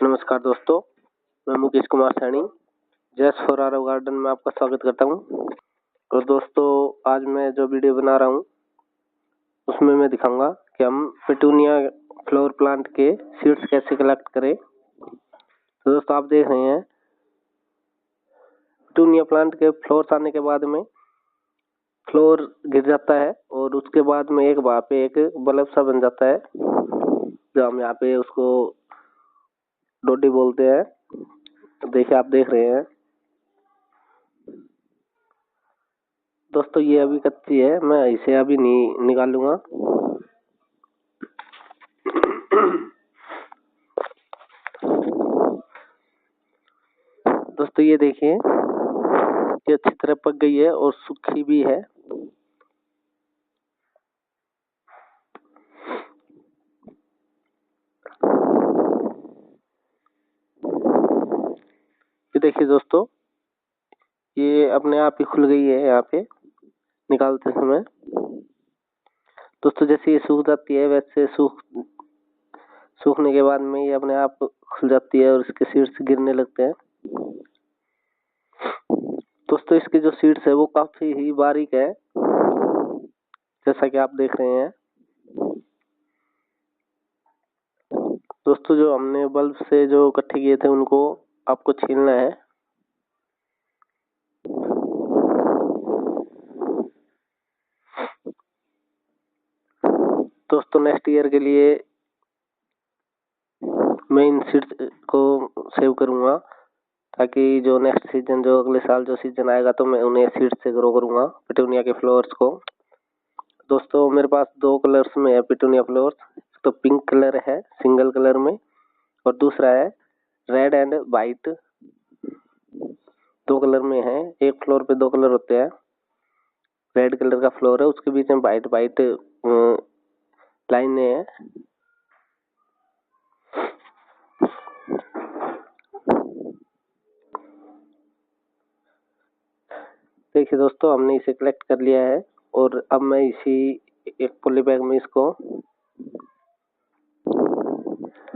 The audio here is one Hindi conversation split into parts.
नमस्कार दोस्तों, मैं Mukesh Kumar Saini just for Aarav garden में आपका स्वागत करता हूं। और दोस्तों, आज मैं जो वीडियो बना रहा हूं उसमें मैं दिखाऊंगा कि हम पिटूनिया फ्लोर प्लांट के सीड्स कैसे कलेक्ट करें। तो दोस्तों, आप देख रहे हैं पिटूनिया प्लांट के फ्लोर्स आने के बाद में फ्लोर गिर जाता है और उसके बाद में एक वहाँ पे एक बल्ब सा बन जाता है, जो हम यहाँ पे उसको डोडी बोलते हैं। देखिए, आप देख रहे हैं दोस्तों, ये अभी कच्ची है, मैं इसे अभी नहीं निकालूंगा। दोस्तों, ये देखिए, ये अच्छी तरह पक गई है और सूखी भी है। ये देखिए दोस्तों, ये अपने आप ही खुल गई है यहाँ पे निकालते समय। दोस्तों, जैसे ये सूख जाती है वैसे सूखने के बाद में ये अपने आप खुल जाती है और इसके सीड्स गिरने लगते हैं। दोस्तों, इसके जो सीड्स है वो काफी ही बारीक है, जैसा कि आप देख रहे हैं। दोस्तों, जो हमने बल्ब से जो इकट्ठे किए थे उनको आपको छीलना है। दोस्तों, नेक्स्ट ईयर के लिए मैं इन सीड्स को सेव करूंगा, ताकि जो नेक्स्ट सीजन, जो अगले साल जो सीजन आएगा, तो मैं उन्हें सीड्स से ग्रो करूंगा पिटूनिया के फ्लावर्स को। दोस्तों, मेरे पास दो कलर्स में है पिटूनिया फ्लावर्स। तो पिंक कलर है सिंगल कलर में, और दूसरा है रेड एंड वाइट, दो कलर में है। एक फ्लोर पे दो कलर होते हैं। रेड कलर का फ्लोर है, उसके बीच में वाइट वाइट लाइनें हैं। देखिए दोस्तों, हमने इसे कलेक्ट कर लिया है और अब मैं इसी एक पॉली बैग में इसको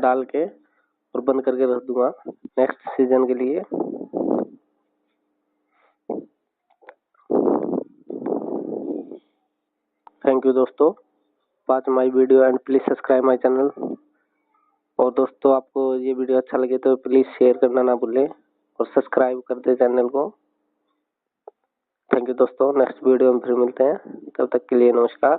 डाल के और बंद करके रख दूंगा नेक्स्ट सीजन के लिए। थैंक यू दोस्तों, watch my video and please subscribe my channel. और दोस्तों, आपको ये वीडियो अच्छा लगे तो प्लीज शेयर करना ना भूलें और सब्सक्राइब कर दे चैनल को। थैंक यू दोस्तों, नेक्स्ट वीडियो में फिर मिलते हैं, तब तक के लिए नमस्कार।